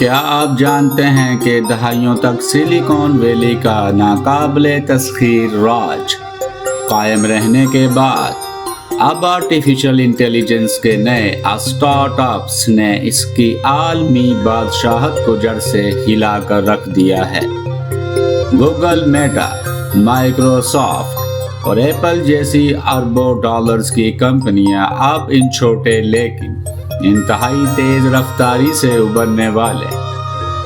क्या आप जानते हैं कि दहाइयों तक सिलिकॉन वैली का नाकाबिले तस्खीर राज कायम रहने के बाद अब आर्टिफिशियल इंटेलिजेंस के नए स्टार्टअप्स ने इसकी आलमी बादशाहत को जड़ से हिलाकर रख दिया है। गूगल, मेटा, माइक्रोसॉफ्ट और एप्पल जैसी अरबों डॉलर्स की कंपनियां अब इन छोटे लेकिन इंतहाई तेज रफ्तारी से उभरने वाले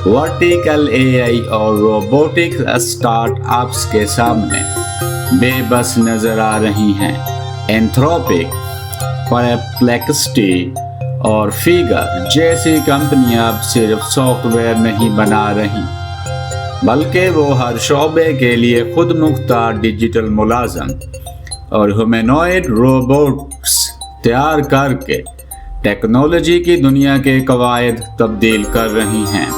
वर्टिकल एआई और रोबोटिक स्टार्टअप्स के सामने बेबस नजर आ रही हैं। एंथ्रोपिक, परप्लेक्सिटी और फिगर जैसी कंपनियां अब सिर्फ सॉफ्टवेयर नहीं बना रही, बल्कि वो हर शोबे के लिए खुद मुख्तार डिजिटल मुलाजम और ह्यूमनॉइड रोबोट्स तैयार करके टेक्नोलॉजी की दुनिया के कवायद तब्दील कर रही हैं।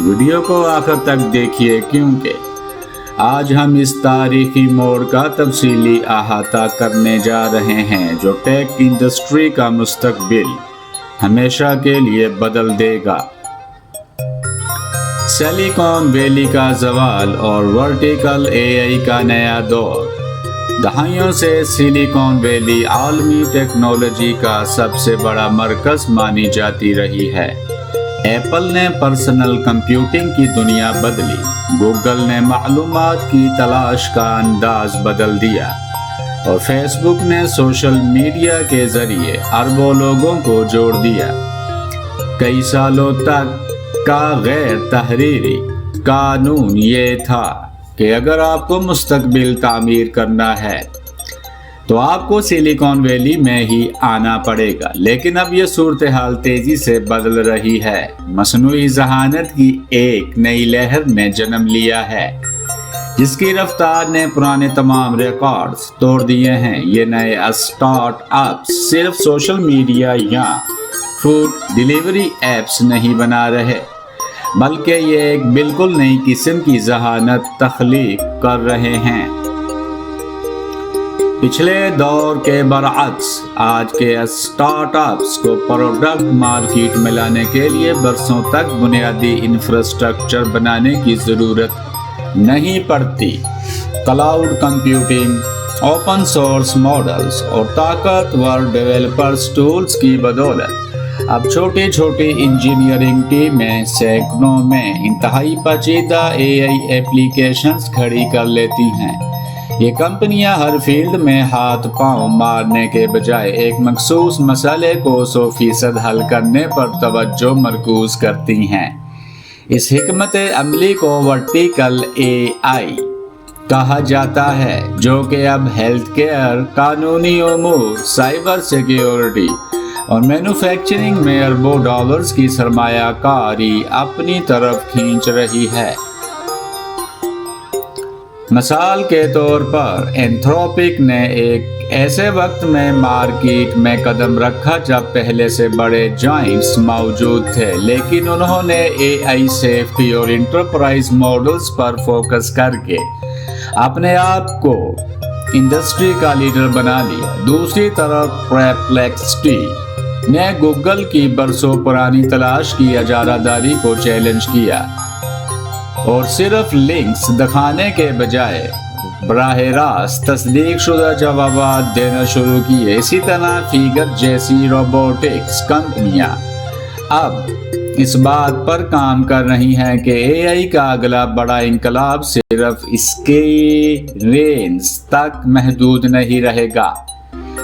वीडियो को आखिर तक देखिए, क्योंकि आज हम इस तारीखी मोड़ का तफसीली अहाता करने जा रहे हैं जो टेक इंडस्ट्री का मुस्तकबिल हमेशा के लिए बदल देगा। सिलिकॉन वैली का ज़वाल और वर्टिकल एआई का नया दौर। दहाइयों से सिलिकॉन वैली आलमी टेक्नोलॉजी का सबसे बड़ा मरकज मानी जाती रही है। एप्पल ने पर्सनल कंप्यूटिंग की दुनिया बदली, गूगल ने मालूमात की तलाश का अंदाज बदल दिया और फेसबुक ने सोशल मीडिया के जरिए अरबों लोगों को जोड़ दिया। कई सालों तक का गैर तहरीरी कानून ये था कि अगर आपको मुस्तकबिल तामीर करना है तो आपको सिलिकॉन वैली में ही आना पड़ेगा, लेकिन अब यह सूरत हाल तेजी से बदल रही है। मसनूई ज़हानत की एक नई लहर ने जन्म लिया है जिसकी रफ्तार ने पुराने तमाम रिकॉर्ड्स तोड़ दिए हैं। ये नए स्टार्टअप्स सिर्फ सोशल मीडिया या फूड डिलीवरी एप्स नहीं बना रहे, बल्कि ये एक बिल्कुल नई किस्म की ज़हानत तख्लीक कर रहे हैं। पिछले दौर के बरअक्स आज के स्टार्टअप्स को प्रोडक्ट मार्केट में लाने के लिए बरसों तक बुनियादी इंफ्रास्ट्रक्चर बनाने की ज़रूरत नहीं पड़ती। Cloud computing, open source models और ताकतवर डेवलपर्स टूल्स की बदौलत अब छोटी छोटी इंजीनियरिंग टीमें सैकड़ों में इंतहाई पेचीदा एआई एप्लीकेशंस खड़ी कर लेती हैं। ये कंपनियां हर फील्ड में हाथ पांव मारने के बजाय एक मखसूस मसले को 100% हल करने पर तवज्जो मरकूज करती हैं। इस हिकमत अमली को वर्टिकल एआई कहा जाता है, जो कि अब हेल्थ केयर, कानूनी उमूर, साइबर सिक्योरिटी और मैन्युफैक्चरिंग में अरबों डॉलर्स की सरमायाकारी अपनी तरफ खींच रही है। मिसाल के तौर पर एंथ्रोपिक ने एक ऐसे वक्त में मार्केट में कदम रखा जब पहले से बड़े जायंट्स मौजूद थे, लेकिन उन्होंने एआई सेफ्टी और इंटरप्राइज मॉडल्स पर फोकस करके अपने आप को इंडस्ट्री का लीडर बना लिया। दूसरी तरफ परप्लेक्सिटी ने गूगल की बरसों पुरानी तलाश की इजारादारी को चैलेंज किया और सिर्फ लिंक्स दिखाने के बजाय बराह रास्त तस्दीक शुदा जवाब देना शुरू किए। इसी तरह फिगर जैसी रोबोटिक्स कंपनियां अब इस बात पर काम कर रही हैं कि एआई का अगला बड़ा इंकलाब सिर्फ इसके रेंज तक महदूद नहीं रहेगा,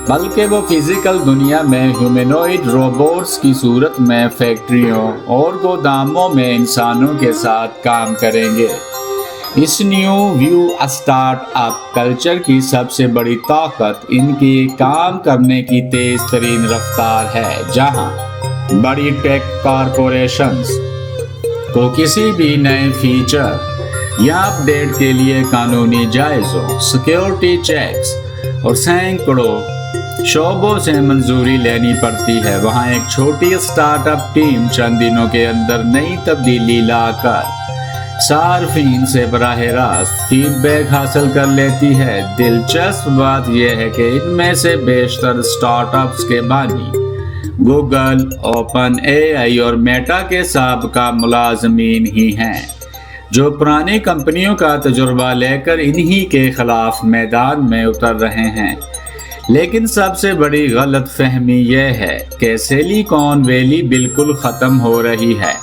बल्कि वो फिजिकल दुनिया में ह्यूमनॉइड रोबोट्स की सूरत में फैक्ट्रियों और गोदामों में इंसानों के साथ काम करेंगे। इस न्यू व्यू स्टार्टअप कल्चर की सबसे बड़ी ताकत इनकी काम करने की तेज तरीन रफ्तार है। जहां बड़ी टेक कॉरपोरेशंस को किसी भी नए फीचर या अपडेट के लिए कानूनी जायज़ों, सिक्योरिटी चेक्स और सैकड़ों शोबों से मंजूरी लेनी पड़ती है, वहाँ एक छोटी स्टार्टअप टीम चंद दिनों के अंदर नई तब्दीली लाकर सार्फिन से बराह रास्त फीडबैक हासिल कर लेती है। दिलचस्प बात यह है कि इनमें से बेशतर स्टार्टअप्स के बानी गूगल, ओपन एआई और मेटा के साबका मुलाजमीन ही हैं, जो पुरानी कंपनियों का तजुर्बा लेकर इन्हीं के खिलाफ मैदान में उतर रहे हैं। लेकिन सबसे बड़ी गलत फहमी यह है कि सिलिकॉन वैली बिल्कुल ख़त्म हो रही है।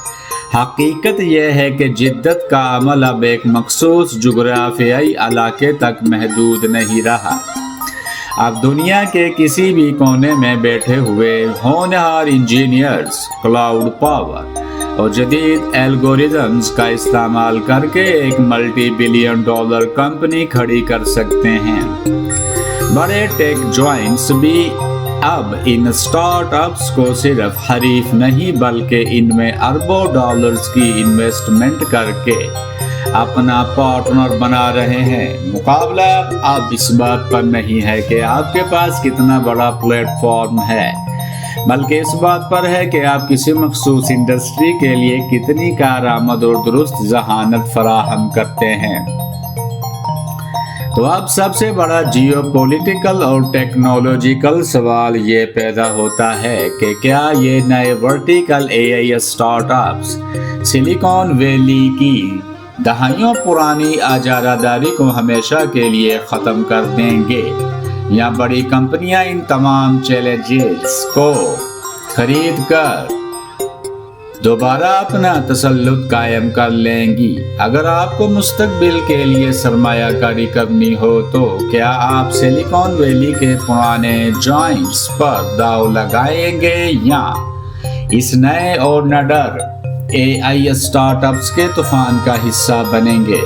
हकीकत यह है कि जिद्दत का अमल अब एक मखसूस जुग्राफियाई इलाके तक महदूद नहीं रहा। अब दुनिया के किसी भी कोने में बैठे हुए होनहार इंजीनियर्स क्लाउड पावर और जदीद एल्गोरिदम्स का इस्तेमाल करके एक मल्टी बिलियन डॉलर कंपनी खड़ी कर सकते हैं। बड़े टेक जॉइंट्स भी अब इन स्टार्टअप्स को सिर्फ हरीफ नहीं बल्कि इनमें अरबों डॉलर्स की इन्वेस्टमेंट करके अपना पार्टनर बना रहे हैं। मुकाबला अब इस बात पर नहीं है कि आपके पास कितना बड़ा प्लेटफॉर्म है, बल्कि इस बात पर है कि आप किसी मखसूस इंडस्ट्री के लिए कितनी कारआमद और दुरुस्त ज़हानत फराहम करते हैं। तो अब सबसे बड़ा जियोपॉलिटिकल और टेक्नोलॉजिकल सवाल ये पैदा होता है कि क्या ये नए vertical AI startups silicon valley की दहाइयों पुरानी आजारादारी को हमेशा के लिए ख़त्म कर देंगे, या बड़ी कंपनियां इन तमाम चैलेंजेस को खरीद कर दोबारा अपना तसल्लुत कायम कर लेंगी। अगर आपको मुस्तकबिल के लिए सरमायाकारी करनी हो तो क्या आप सिलिकॉन वैली के पुराने जॉइंट्स पर दाव लगाएंगे या इस नए और निडर एआई स्टार्टअप्स के तूफान का हिस्सा बनेंगे?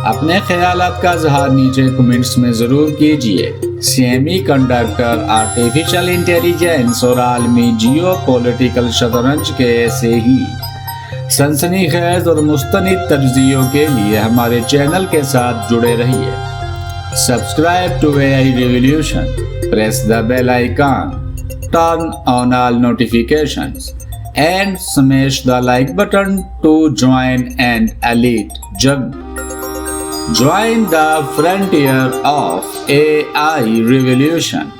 अपने ख्यालात का इज़हार नीचे कमेंट्स में ज़रूर कीजिए। सेमीकंडक्टर, आर्टिफिशियल इंटेलिजेंस और आलमी जियोपॉलिटिकल शतरंज के ऐसे ही सनसनीखेज और मुस्तनिद तज्ज़ियों के लिए हमारे चैनल के साथ जुड़े रहिए। Subscribe to AI revolution, press the bell icon, turn on all notifications and smash the like button to join an elite journey. Join the frontier of AI revolution.